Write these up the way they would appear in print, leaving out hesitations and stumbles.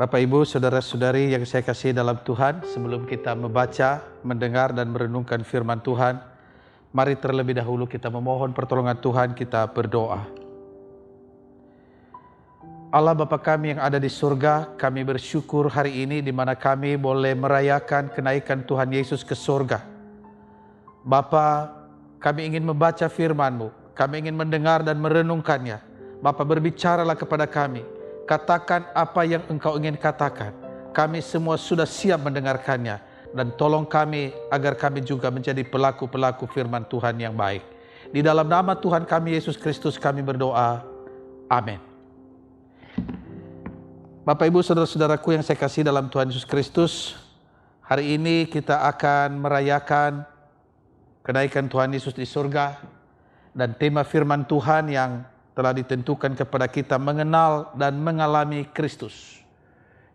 Bapak, Ibu, Saudara-saudari yang saya kasih dalam Tuhan, sebelum kita membaca, mendengar, dan merenungkan firman Tuhan, mari terlebih dahulu kita memohon pertolongan Tuhan, kita berdoa. Allah Bapa kami yang ada di surga, kami bersyukur hari ini di mana kami boleh merayakan kenaikan Tuhan Yesus ke surga. Bapa, kami ingin membaca firman-Mu, kami ingin mendengar dan merenungkannya. Bapa, berbicaralah kepada kami, katakan apa yang Engkau ingin katakan. Kami semua sudah siap mendengarkannya, dan tolong kami agar kami juga menjadi pelaku-pelaku firman Tuhan yang baik. Di dalam nama Tuhan kami Yesus Kristus kami berdoa, amin. Bapak, Ibu, Saudara-saudaraku yang saya kasih dalam Tuhan Yesus Kristus, hari ini kita akan merayakan kenaikan Tuhan Yesus di surga, dan tema firman Tuhan yang telah ditentukan kepada kita mengenal dan mengalami Kristus.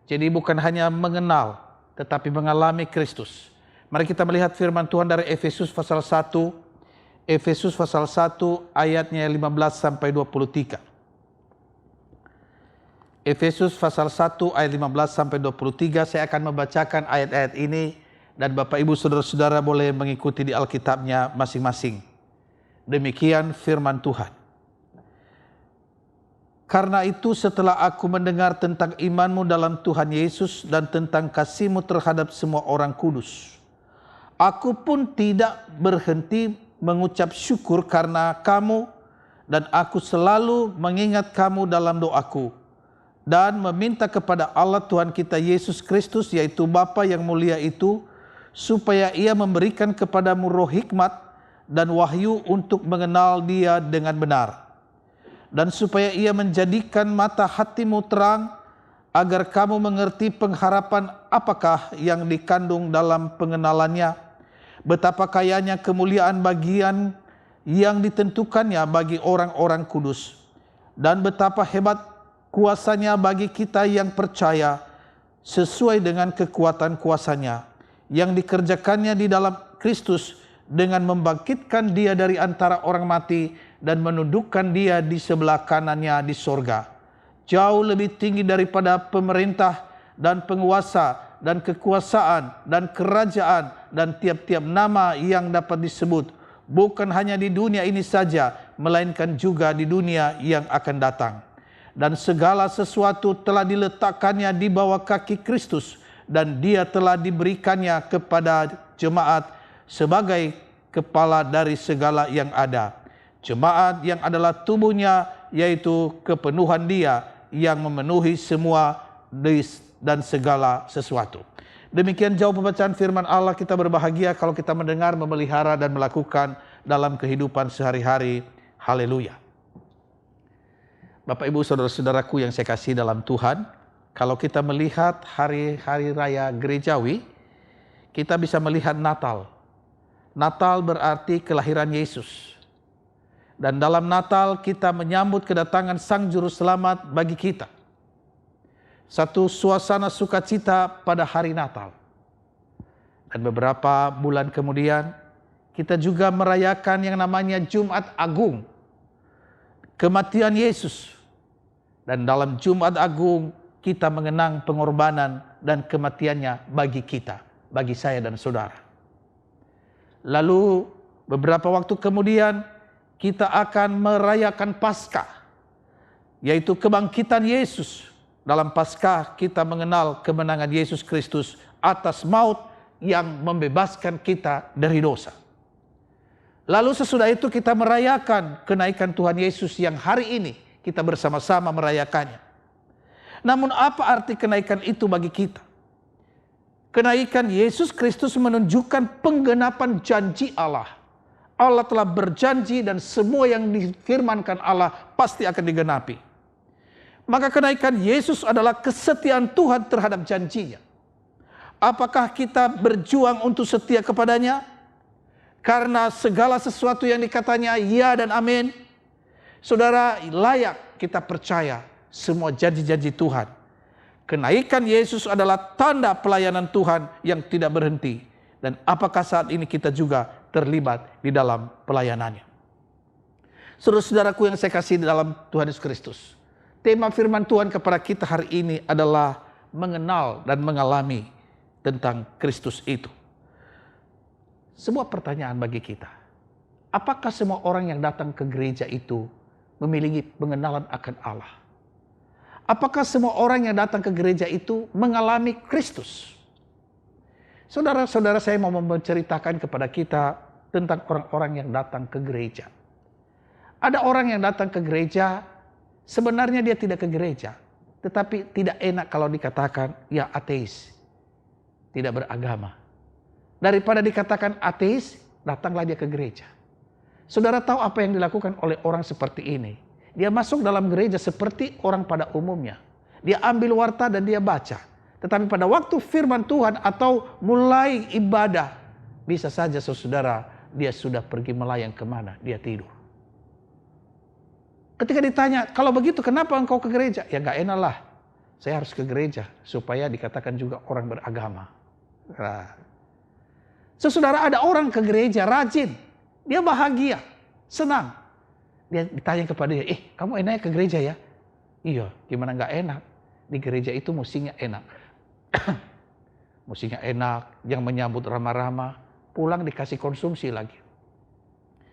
Jadi bukan hanya mengenal, tetapi mengalami Kristus. Mari kita melihat firman Tuhan dari Efesus pasal 1, Efesus pasal 1 ayatnya 15 sampai 23. Efesus pasal 1 ayat 15 sampai 23, saya akan membacakan ayat-ayat ini dan Bapak Ibu Saudara-saudara boleh mengikuti di Alkitabnya masing-masing. Demikian firman Tuhan. Karena itu setelah aku mendengar tentang imanmu dalam Tuhan Yesus dan tentang kasihmu terhadap semua orang kudus, aku pun tidak berhenti mengucap syukur karena kamu, dan aku selalu mengingat kamu dalam doaku, dan meminta kepada Allah Tuhan kita Yesus Kristus, yaitu Bapa yang mulia itu, supaya Ia memberikan kepadamu roh hikmat dan wahyu untuk mengenal Dia dengan benar, dan supaya Ia menjadikan mata hatimu terang, agar kamu mengerti pengharapan apakah yang dikandung dalam pengenalannya, betapa kayanya kemuliaan bagian yang ditentukannya bagi orang-orang kudus, dan betapa hebat kuasanya bagi kita yang percaya, sesuai dengan kekuatan kuasanya yang dikerjakannya di dalam Kristus, dengan membangkitkan Dia dari antara orang mati dan menundukkan Dia di sebelah kanannya di sorga, jauh lebih tinggi daripada pemerintah dan penguasa dan kekuasaan dan kerajaan dan tiap-tiap nama yang dapat disebut, bukan hanya di dunia ini saja, melainkan juga di dunia yang akan datang. Dan segala sesuatu telah diletakkannya di bawah kaki Kristus, dan Dia telah diberikannya kepada jemaat sebagai kepala dari segala yang ada. Jemaat yang adalah tubuhnya, yaitu kepenuhan Dia yang memenuhi semua dan segala sesuatu. Demikian jauh pembacaan firman Allah. Kita berbahagia kalau kita mendengar, memelihara, dan melakukan dalam kehidupan sehari-hari. Haleluya. Bapak, Ibu, Saudara-saudaraku yang saya kasih dalam Tuhan, kalau kita melihat hari-hari raya gerejawi, kita bisa melihat Natal. Natal berarti kelahiran Yesus. Dan dalam Natal kita menyambut kedatangan Sang Juru Selamat bagi kita. Satu suasana sukacita pada hari Natal. Dan beberapa bulan kemudian kita juga merayakan yang namanya Jumat Agung, kematian Yesus. Dan dalam Jumat Agung kita mengenang pengorbanan dan kematiannya bagi kita, bagi saya dan saudara. Lalu beberapa waktu kemudian kita akan merayakan Paskah, yaitu kebangkitan Yesus. Dalam Paskah kita mengenal kemenangan Yesus Kristus atas maut yang membebaskan kita dari dosa. Lalu sesudah itu kita merayakan kenaikan Tuhan Yesus yang hari ini kita bersama-sama merayakannya. Namun apa arti kenaikan itu bagi kita? Kenaikan Yesus Kristus menunjukkan penggenapan janji Allah. Allah telah berjanji dan semua yang difirmankan Allah pasti akan digenapi. Maka kenaikan Yesus adalah kesetiaan Tuhan terhadap janjinya. Apakah kita berjuang untuk setia kepadanya? Karena segala sesuatu yang dikatanya ya dan amin. Saudara, layak kita percaya semua janji-janji Tuhan. Kenaikan Yesus adalah tanda pelayanan Tuhan yang tidak berhenti. Dan apakah saat ini kita juga terlibat di dalam pelayanannya? Saudara-saudaraku yang saya kasih di dalam Tuhan Yesus Kristus, tema firman Tuhan kepada kita hari ini adalah mengenal dan mengalami tentang Kristus itu. Sebuah pertanyaan bagi kita. Apakah semua orang yang datang ke gereja itu memiliki pengenalan akan Allah? Apakah semua orang yang datang ke gereja itu mengalami Kristus? Saudara-saudara, saya mau menceritakan kepada kita tentang orang-orang yang datang ke gereja. Ada orang yang datang ke gereja, sebenarnya dia tidak ke gereja, tetapi tidak enak kalau dikatakan, ya ateis, tidak beragama. Daripada dikatakan ateis, datanglah dia ke gereja. Saudara tahu apa yang dilakukan oleh orang seperti ini? Dia masuk dalam gereja seperti orang pada umumnya. Dia ambil warta dan dia baca. Tetapi pada waktu firman Tuhan atau mulai ibadah, bisa saja saudara, dia sudah pergi melayang kemana? Dia tidur. Ketika ditanya, kalau begitu kenapa engkau ke gereja? Ya gak enak lah. Saya harus ke gereja supaya dikatakan juga orang beragama. Nah, saudara, ada orang ke gereja rajin. Dia bahagia, senang. Dia ditanya kepada dia, kamu enaknya ke gereja ya? Iya, gimana gak enak? Di gereja itu musiknya enak. Musiknya enak, yang menyambut ramah-ramah. Pulang dikasih konsumsi lagi.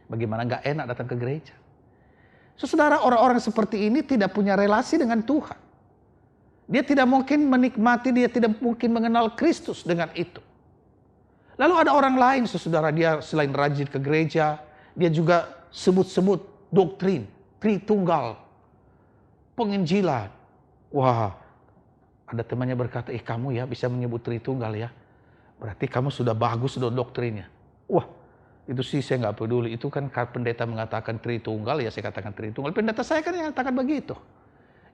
Bagaimana gak enak datang ke gereja? Saudara, orang-orang seperti ini tidak punya relasi dengan Tuhan. Dia tidak mungkin menikmati, dia tidak mungkin mengenal Kristus dengan itu. Lalu ada orang lain, saudara, dia selain rajin ke gereja, dia juga sebut-sebut doktrin, Tritunggal, penginjilan. Wah, ada temannya berkata, kamu ya bisa menyebut Tritunggal ya. Berarti kamu sudah bagus doktrinnya. Wah, itu sih saya nggak peduli. Itu kan pendeta mengatakan Tritunggal, ya saya katakan Tritunggal. Pendeta saya kan yang katakan begitu.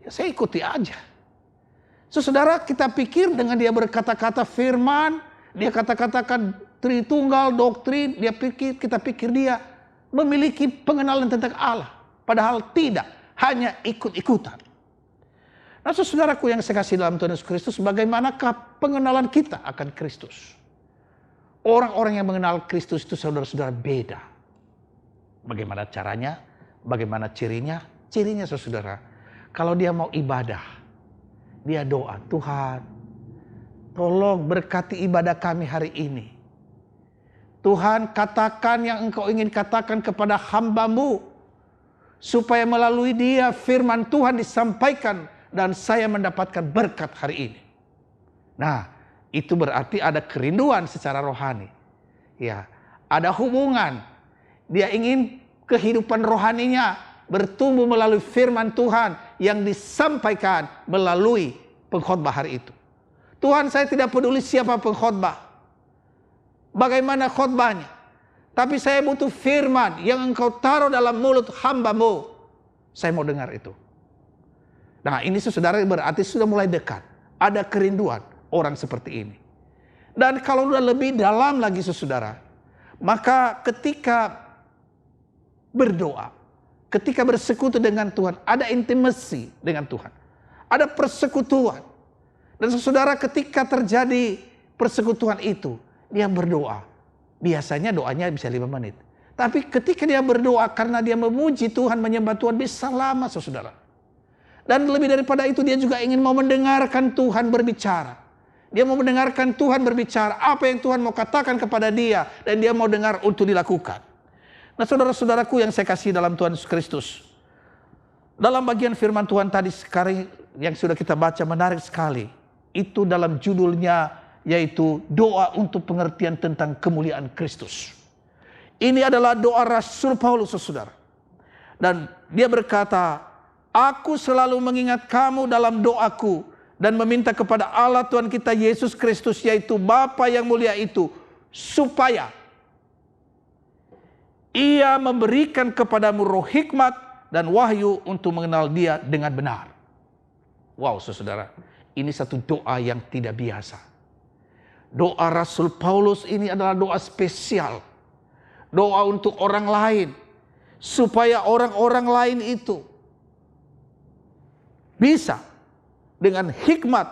Ya saya ikuti aja. Saudara, kita pikir dengan dia berkata-kata firman, dia kata-katakan Tritunggal, doktrin, kita pikir dia memiliki pengenalan tentang Allah. Padahal tidak, hanya ikut-ikutan. Nah, saudaraku yang saya kasih dalam Tuhan Yesus Kristus, bagaimanakah pengenalan kita akan Kristus? Orang-orang yang mengenal Kristus itu saudara-saudara beda. Bagaimana caranya? Bagaimana cirinya? Cirinya saudara, kalau dia mau ibadah, dia doa, Tuhan, tolong berkati ibadah kami hari ini. Tuhan, katakan yang engkau ingin katakan kepada hamba-Mu, supaya melalui dia firman Tuhan disampaikan dan saya mendapatkan berkat hari ini. Nah, itu berarti ada kerinduan secara rohani. Ya, ada hubungan. Dia ingin kehidupan rohaninya bertumbuh melalui firman Tuhan yang disampaikan melalui pengkhotbah hari itu. Tuhan, saya tidak peduli siapa pengkhotbah, bagaimana khotbahnya, tapi saya butuh firman yang engkau taruh dalam mulut hamba-Mu. Saya mau dengar itu. Nah, ini saudara berarti sudah mulai dekat. Ada kerinduan orang seperti ini. Dan kalau sudah lebih dalam lagi saudara, maka ketika berdoa, ketika bersekutu dengan Tuhan, ada intimasi dengan Tuhan. Ada persekutuan. Dan saudara, ketika terjadi persekutuan itu, dia berdoa. Biasanya doanya bisa 5 menit. Tapi ketika dia berdoa karena dia memuji Tuhan, menyembah Tuhan, bisa lama saudara. Dan lebih daripada itu, dia juga ingin mau mendengarkan Tuhan berbicara. Dia mau mendengarkan Tuhan berbicara, apa yang Tuhan mau katakan kepada dia, dan dia mau dengar untuk dilakukan. Nah, saudara-saudaraku yang saya kasih dalam Tuhan Yesus Kristus, dalam bagian firman Tuhan tadi sekarang yang sudah kita baca menarik sekali. Itu dalam judulnya, yaitu doa untuk pengertian tentang kemuliaan Kristus. Ini adalah doa Rasul Paulus, saudara. Dan dia berkata, aku selalu mengingat kamu dalam doaku dan meminta kepada Allah Tuhan kita Yesus Kristus, yaitu Bapa yang mulia itu, supaya Ia memberikan kepadamu roh hikmat dan wahyu untuk mengenal Dia dengan benar. Wow, saudara, ini satu doa yang tidak biasa. Doa Rasul Paulus ini adalah doa spesial. Doa untuk orang lain. Supaya orang-orang lain itu bisa dengan hikmat,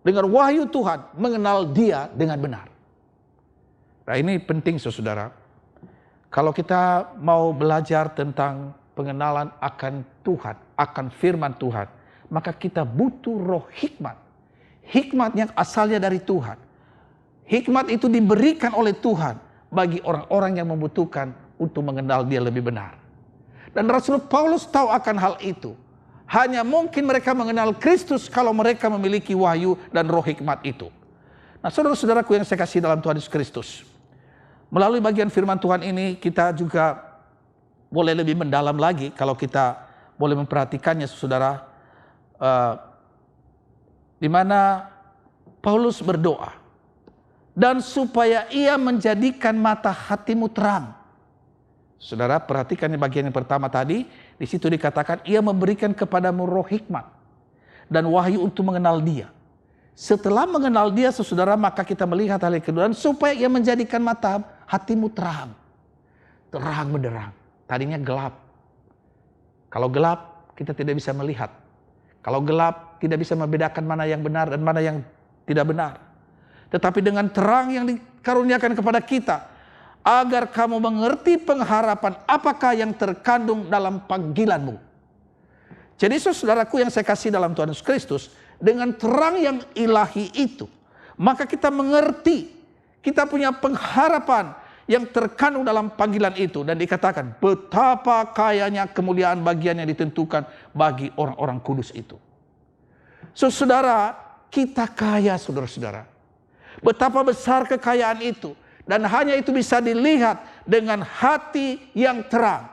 dengan wahyu Tuhan, mengenal Dia dengan benar. Nah, ini penting saudara. Kalau kita mau belajar tentang pengenalan akan Tuhan, akan firman Tuhan, maka kita butuh roh hikmat. hikmat yang asalnya dari Tuhan. Hikmat itu diberikan oleh Tuhan bagi orang-orang yang membutuhkan untuk mengenal Dia lebih benar. Dan Rasul Paulus tahu akan hal itu. Hanya mungkin mereka mengenal Kristus kalau mereka memiliki wahyu dan roh hikmat itu. Nah, saudara-saudaraku yang saya kasih dalam Tuhan Yesus Kristus, melalui bagian firman Tuhan ini kita juga boleh lebih mendalam lagi kalau kita boleh memperhatikannya, saudara. Di mana Paulus berdoa, dan supaya ia menjadikan mata hatimu terang. Saudara, perhatikan bagian yang pertama tadi, di situ dikatakan ia memberikan kepadamu roh hikmat dan wahyu untuk mengenal Dia. Setelah mengenal Dia, saudara, maka kita melihat hal yang kedua, supaya ia menjadikan mata hatimu terang. Terang benderang. Tadinya gelap. Kalau gelap, kita tidak bisa melihat. Kalau gelap, tidak bisa membedakan mana yang benar dan mana yang tidak benar. Tetapi dengan terang yang dikaruniakan kepada kita, agar kamu mengerti pengharapan apakah yang terkandung dalam panggilanmu. Jadi saudaraku yang saya kasih dalam Tuhan Yesus Kristus, dengan terang yang ilahi itu, maka kita mengerti, kita punya pengharapan yang terkandung dalam panggilan itu. Dan dikatakan betapa kayanya kemuliaan bagian yang ditentukan bagi orang-orang kudus itu. Saudara, kita kaya, saudara-saudara. Betapa besar kekayaan itu. Dan hanya itu bisa dilihat dengan hati yang terang.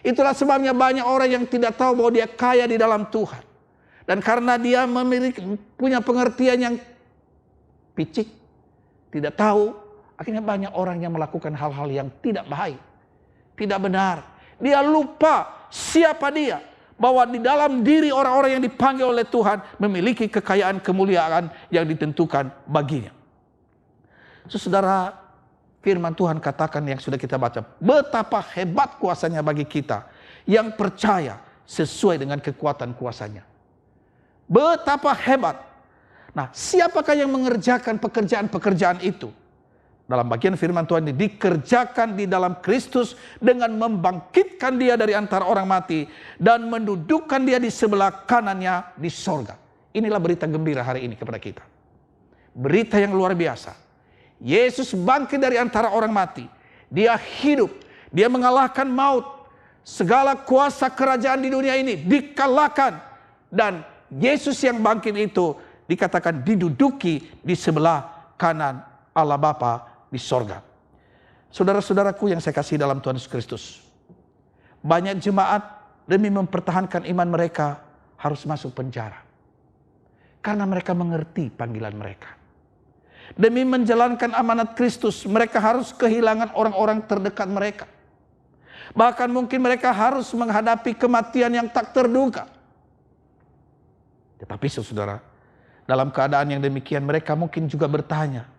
Itulah sebabnya banyak orang yang tidak tahu bahwa dia kaya di dalam Tuhan. Dan karena dia punya pengertian yang picik, tidak tahu, akhirnya banyak orang yang melakukan hal-hal yang tidak baik, tidak benar. Dia lupa siapa dia, bahwa di dalam diri orang-orang yang dipanggil oleh Tuhan memiliki kekayaan kemuliaan yang ditentukan baginya. Saudara, firman Tuhan katakan yang sudah kita baca, betapa hebat kuasanya bagi kita yang percaya sesuai dengan kekuatan kuasanya. Betapa hebat. Nah, siapakah yang mengerjakan pekerjaan-pekerjaan itu? Dalam bagian firman Tuhan ini, dikerjakan di dalam Kristus dengan membangkitkan Dia dari antara orang mati dan mendudukkan Dia di sebelah kanannya di sorga. Inilah berita gembira hari ini kepada kita. Berita yang luar biasa. Yesus bangkit dari antara orang mati. Dia hidup. Dia mengalahkan maut. Segala kuasa kerajaan di dunia ini dikalahkan. Dan Yesus yang bangkit itu dikatakan diduduki di sebelah kanan Allah Bapa di sorga. Saudara-saudaraku yang saya kasih dalam Tuhan Yesus Kristus, banyak jemaat demi mempertahankan iman mereka harus masuk penjara. Karena mereka mengerti panggilan mereka. Demi menjalankan amanat Kristus, mereka harus kehilangan orang-orang terdekat mereka. Bahkan mungkin mereka harus menghadapi kematian yang tak terduga. Tetapi saudara, dalam keadaan yang demikian mereka mungkin juga bertanya,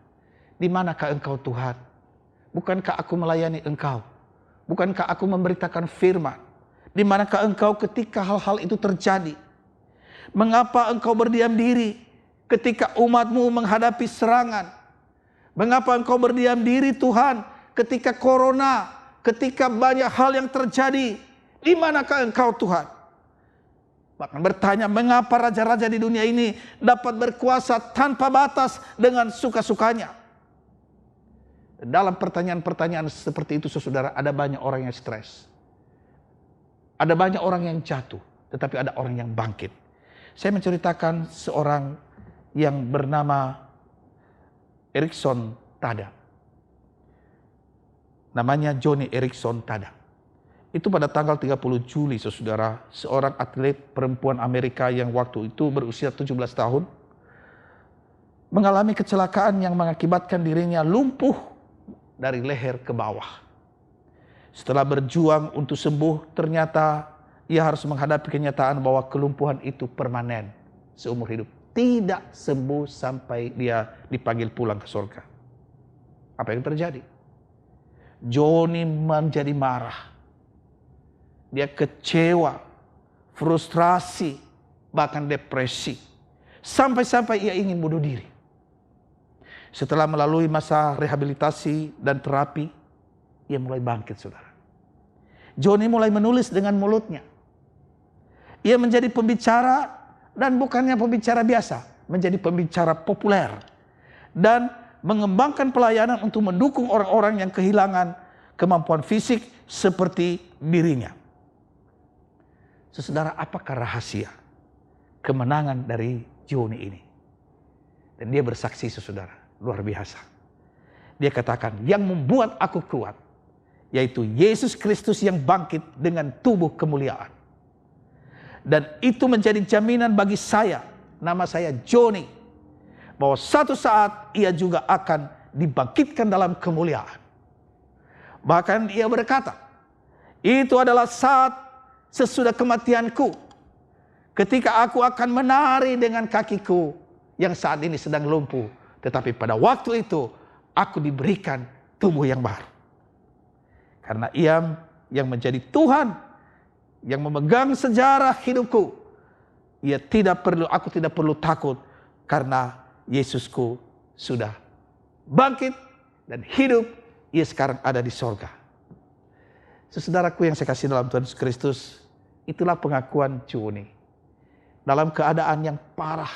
di manakah Engkau Tuhan? Bukankah aku melayani Engkau? Bukankah aku memberitakan firman? Di manakah Engkau ketika hal-hal itu terjadi? Mengapa Engkau berdiam diri ketika umatmu menghadapi serangan? Mengapa Engkau berdiam diri Tuhan ketika corona, ketika banyak hal yang terjadi? Di manakah Engkau Tuhan? Bahkan bertanya, mengapa raja-raja di dunia ini dapat berkuasa tanpa batas dengan suka-sukanya? Dalam pertanyaan-pertanyaan seperti itu, saudara, ada banyak orang yang stres. Ada banyak orang yang jatuh, tetapi ada orang yang bangkit. Saya menceritakan seorang yang bernama Erickson Tada. Namanya Joni Eareckson Tada. Itu pada tanggal 30 Juli, saudara, seorang atlet perempuan Amerika yang waktu itu berusia 17 tahun mengalami kecelakaan yang mengakibatkan dirinya lumpuh dari leher ke bawah. Setelah berjuang untuk sembuh, ternyata ia harus menghadapi kenyataan bahwa kelumpuhan itu permanen seumur hidup. Tidak sembuh sampai dia dipanggil pulang ke surga. Apa yang terjadi? Joni menjadi marah. Dia kecewa, frustrasi, bahkan depresi. Sampai-sampai ia ingin bunuh diri. Setelah melalui masa rehabilitasi dan terapi, ia mulai bangkit, saudara. Joni mulai menulis dengan mulutnya. Ia menjadi pembicara, dan bukannya pembicara biasa. menjadi pembicara populer dan mengembangkan pelayanan untuk mendukung orang-orang yang kehilangan kemampuan fisik seperti dirinya. Saudara, apakah rahasia kemenangan dari Johnny ini? Dan dia bersaksi, saudara, luar biasa. Dia katakan, yang membuat aku kuat, yaitu Yesus Kristus yang bangkit dengan tubuh kemuliaan. Dan itu menjadi jaminan bagi saya, nama saya Johnny, bahwa suatu saat ia juga akan dibangkitkan dalam kemuliaan. Bahkan ia berkata, itu adalah saat sesudah kematianku, ketika aku akan menari dengan kakiku yang saat ini sedang lumpuh. Tetapi pada waktu itu, aku diberikan tubuh yang baru. Karena ia yang menjadi Tuhan, yang memegang sejarah hidupku, aku tidak perlu takut, karena Yesusku sudah bangkit dan hidup, ia sekarang ada di sorga. Saudaraku yang saya kasih dalam Tuhan Yesus Kristus, itulah pengakuan Johnny. Dalam keadaan yang parah,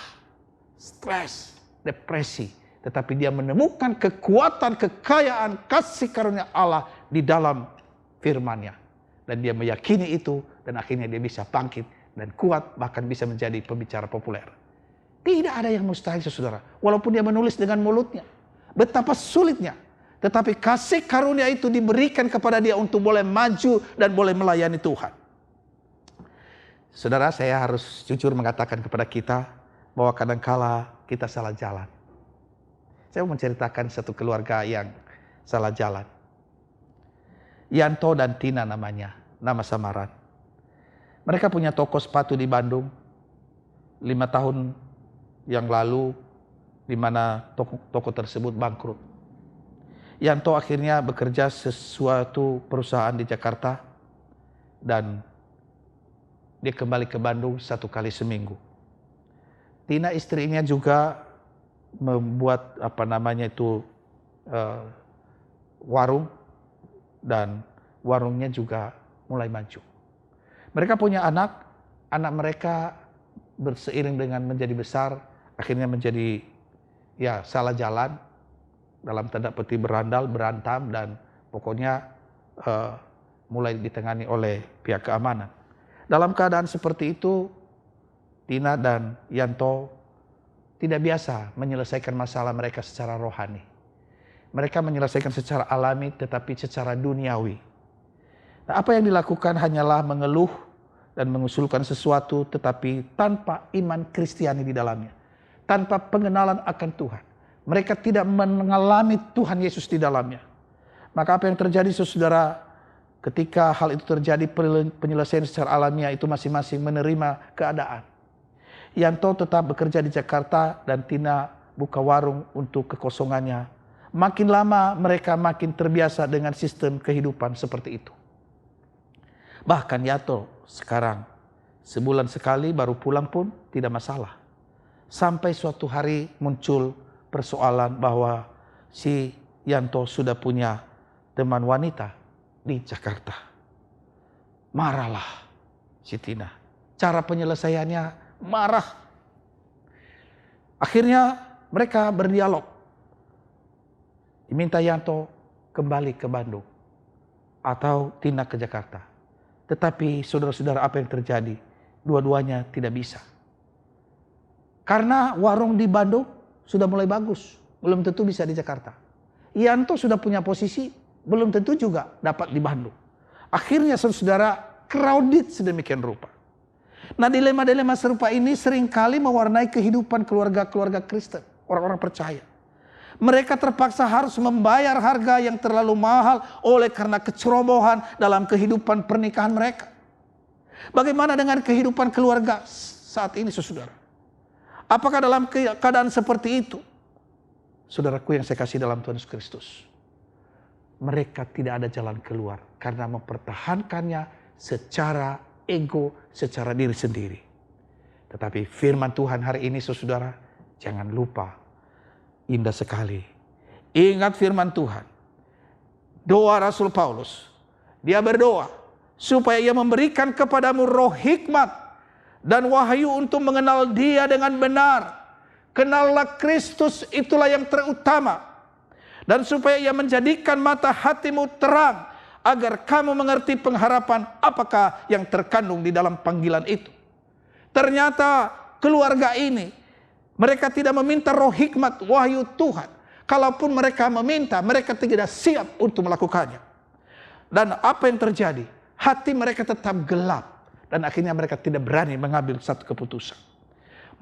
stres, depresi, tetapi dia menemukan kekuatan, kekayaan, kasih karunia Allah di dalam firman-Nya. Dan dia meyakini itu, dan akhirnya dia bisa bangkit dan kuat, bahkan bisa menjadi pembicara populer. Tidak ada yang mustahil, saudara. Walaupun dia menulis dengan mulutnya, betapa sulitnya. Tetapi kasih karunia itu diberikan kepada dia untuk boleh maju dan boleh melayani Tuhan. Saudara, saya harus jujur mengatakan kepada kita bahwa kadangkala kita salah jalan. Saya mau menceritakan satu keluarga yang salah jalan. Yanto dan Tina namanya, nama samaran. Mereka punya toko sepatu di Bandung 5 tahun yang lalu, di mana toko tersebut bangkrut. Yanto akhirnya bekerja sesuatu perusahaan di Jakarta dan dia kembali ke Bandung 1 kali seminggu. Tina istrinya juga membuat warung, dan warungnya juga mulai maju. Mereka punya anak mereka berseiring dengan menjadi besar, akhirnya menjadi salah jalan, dalam tanda petik berandal, berantam, dan pokoknya mulai ditangani oleh pihak keamanan. Dalam keadaan seperti itu, Tina dan Yanto tidak biasa menyelesaikan masalah mereka secara rohani. Mereka menyelesaikan secara alami, tetapi secara duniawi. Nah, apa yang dilakukan hanyalah mengeluh dan mengusulkan sesuatu, tetapi tanpa iman Kristiani di dalamnya. Tanpa pengenalan akan Tuhan. Mereka tidak mengalami Tuhan Yesus di dalamnya. Maka apa yang terjadi, saudara, ketika hal itu terjadi, penyelesaian secara alamiah itu masing-masing menerima keadaan. Yanto tetap bekerja di Jakarta dan Tina buka warung untuk kekosongannya. Makin lama mereka makin terbiasa dengan sistem kehidupan seperti itu. Bahkan Yanto sekarang sebulan sekali baru pulang pun tidak masalah. Sampai suatu hari muncul persoalan bahwa si Yanto sudah punya teman wanita di Jakarta. Marahlah si Tina. Cara penyelesaiannya marah. Akhirnya mereka berdialog. Diminta Yanto kembali ke Bandung atau Tina ke Jakarta. Tetapi saudara-saudara, apa yang terjadi? Dua-duanya tidak bisa. Karena warung di Bandung sudah mulai bagus, belum tentu bisa di Jakarta. Yanto sudah punya posisi, belum tentu juga dapat di Bandung. Akhirnya saudara, crowded sedemikian rupa. Nah, dilema-dilema serupa ini seringkali mewarnai kehidupan keluarga-keluarga Kristen, orang-orang percaya. Mereka terpaksa harus membayar harga yang terlalu mahal oleh karena kecerobohan dalam kehidupan pernikahan mereka. Bagaimana dengan kehidupan keluarga saat ini, saudara? Apakah dalam keadaan seperti itu? Saudaraku yang saya kasih dalam Tuhan Yesus Kristus, mereka tidak ada jalan keluar karena mempertahankannya secara ego, secara diri sendiri. Tetapi firman Tuhan hari ini, saudara, jangan lupa. Indah sekali. Ingat firman Tuhan. Doa Rasul Paulus. Dia berdoa supaya ia memberikan kepadamu roh hikmat dan wahyu untuk mengenal Dia dengan benar, Kenallah Kristus, itulah yang terutama. Dan supaya ia menjadikan mata hatimu terang, agar kamu mengerti pengharapan apakah yang terkandung di dalam panggilan itu. Ternyata keluarga ini, mereka tidak meminta roh hikmat wahyu Tuhan. Kalaupun mereka meminta, mereka tidak siap untuk melakukannya. Dan apa yang terjadi? Hati mereka tetap gelap. Dan akhirnya mereka tidak berani mengambil satu keputusan.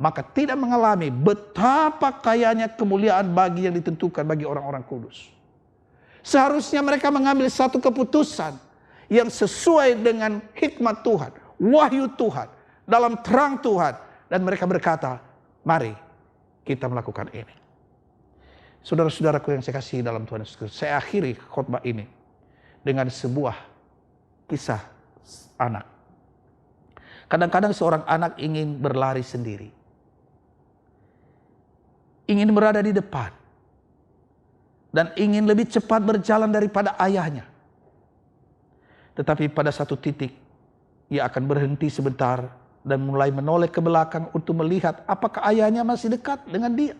Maka tidak mengalami betapa kayanya kemuliaan bagi yang ditentukan bagi orang-orang kudus. Seharusnya mereka mengambil satu keputusan yang sesuai dengan hikmat Tuhan, wahyu Tuhan, dalam terang Tuhan. Dan mereka berkata, mari kita melakukan ini. Saudara-saudaraku yang saya kasih dalam Tuhan Yesus Kristus, saya akhiri khotbah ini dengan sebuah kisah anak. Kadang-kadang seorang anak ingin berlari sendiri. Ingin berada di depan. Dan ingin lebih cepat berjalan daripada ayahnya. Tetapi pada satu titik, ia akan berhenti sebentar dan mulai menoleh ke belakang untuk melihat apakah ayahnya masih dekat dengan dia.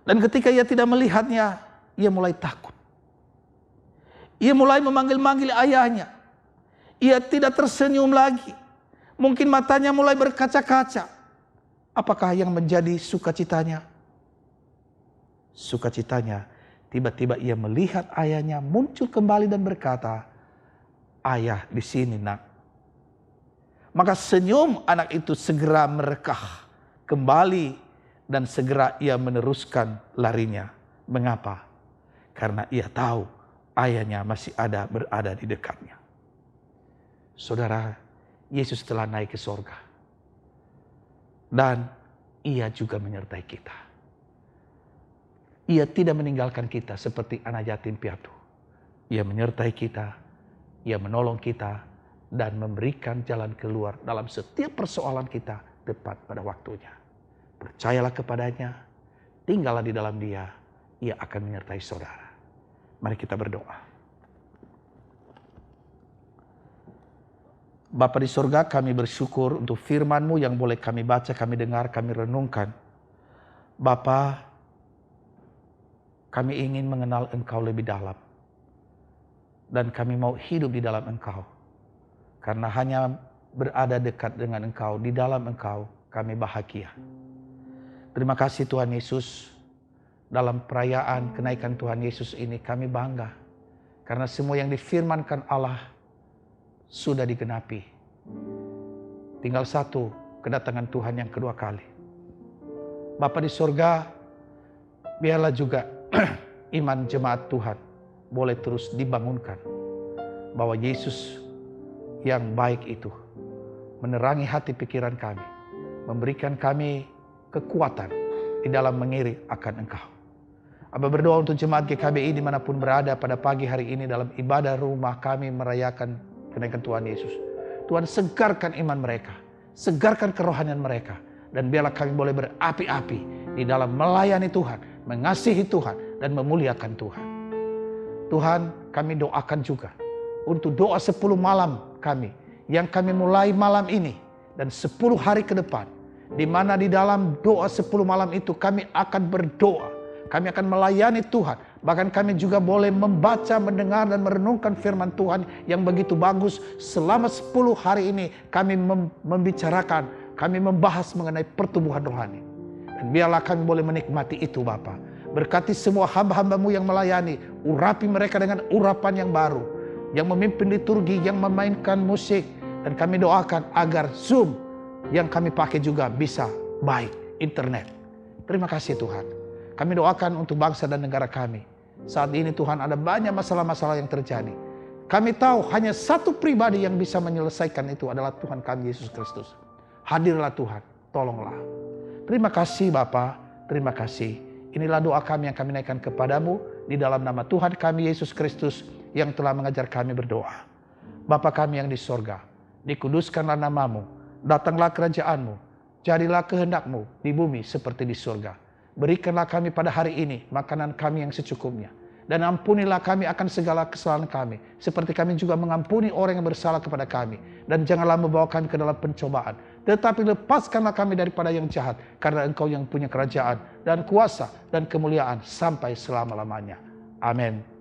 Dan ketika ia tidak melihatnya, ia mulai takut. Ia mulai memanggil-manggil ayahnya. Ia tidak tersenyum lagi. Mungkin matanya mulai berkaca-kaca. Apakah yang menjadi sukacitanya? Sukacitanya, tiba-tiba ia melihat ayahnya muncul kembali dan berkata, ayah di sini nak. Maka senyum anak itu segera merekah kembali dan segera ia meneruskan larinya. Mengapa? Karena ia tahu ayahnya masih berada di dekatnya. Saudara, Yesus telah naik ke sorga. Dan ia juga menyertai kita. Ia tidak meninggalkan kita seperti anak yatim piatu. Ia menyertai kita, ia menolong kita, dan memberikan jalan keluar dalam setiap persoalan kita tepat pada waktunya. Percayalah kepadanya, tinggallah di dalam dia, ia akan menyertai saudara. Mari kita berdoa. Bapa di sorga, kami bersyukur untuk firman-Mu yang boleh kami baca, kami dengar, kami renungkan. Bapa, kami ingin mengenal Engkau lebih dalam. Dan kami mau hidup di dalam Engkau. Karena hanya berada dekat dengan Engkau, di dalam Engkau kami bahagia. Terima kasih Tuhan Yesus. Dalam perayaan kenaikan Tuhan Yesus ini kami bangga. Karena semua yang difirmankan Allah sudah digenapi. Tinggal satu, kedatangan Tuhan yang kedua kali. Bapa di sorga, biarlah juga iman jemaat Tuhan boleh terus dibangunkan. Bahwa Yesus yang baik itu menerangi hati pikiran kami. Memberikan kami kekuatan di dalam mengiring akan Engkau. Aba berdoa untuk jemaat GKBI dimanapun berada pada pagi hari ini dalam ibadah rumah kami merayakan kenaikan Tuhan Yesus. Tuhan segarkan iman mereka, segarkan kerohanian mereka. Dan biarlah kami boleh berapi-api di dalam melayani Tuhan, mengasihi Tuhan, dan memuliakan Tuhan. Tuhan, kami doakan juga untuk doa 10 malam kami, yang kami mulai malam ini, dan 10 hari ke depan. Di mana di dalam doa 10 malam itu kami akan berdoa. Kami akan melayani Tuhan. Bahkan kami juga boleh membaca, mendengar, dan merenungkan firman Tuhan yang begitu bagus. Selama 10 hari ini kami membicarakan, kami membahas mengenai pertumbuhan rohani. Dan biarlah kami boleh menikmati itu Bapa. Berkati semua hamba-hamba-Mu yang melayani. Urapi mereka dengan urapan yang baru. Yang memimpin liturgi, yang memainkan musik. Dan kami doakan agar Zoom yang kami pakai juga bisa baik, internet. Terima kasih Tuhan. Kami doakan untuk bangsa dan negara kami. Saat ini Tuhan ada banyak masalah-masalah yang terjadi. Kami tahu hanya satu pribadi yang bisa menyelesaikan itu adalah Tuhan kami Yesus Kristus. Hadirlah Tuhan, tolonglah. Terima kasih Bapa, terima kasih. Inilah doa kami yang kami naikkan kepadamu di dalam nama Tuhan kami Yesus Kristus yang telah mengajar kami berdoa. Bapa kami yang di sorga, dikuduskanlah namamu, datanglah kerajaan-Mu, jadilah kehendak-Mu di bumi seperti di surga. Berikanlah kami pada hari ini makanan kami yang secukupnya. Dan ampunilah kami akan segala kesalahan kami. Seperti kami juga mengampuni orang yang bersalah kepada kami. Dan janganlah membawa kami ke dalam pencobaan. tetapi lepaskanlah kami daripada yang jahat, karena Engkau yang punya kerajaan dan kuasa dan kemuliaan sampai selama-lamanya. Amin.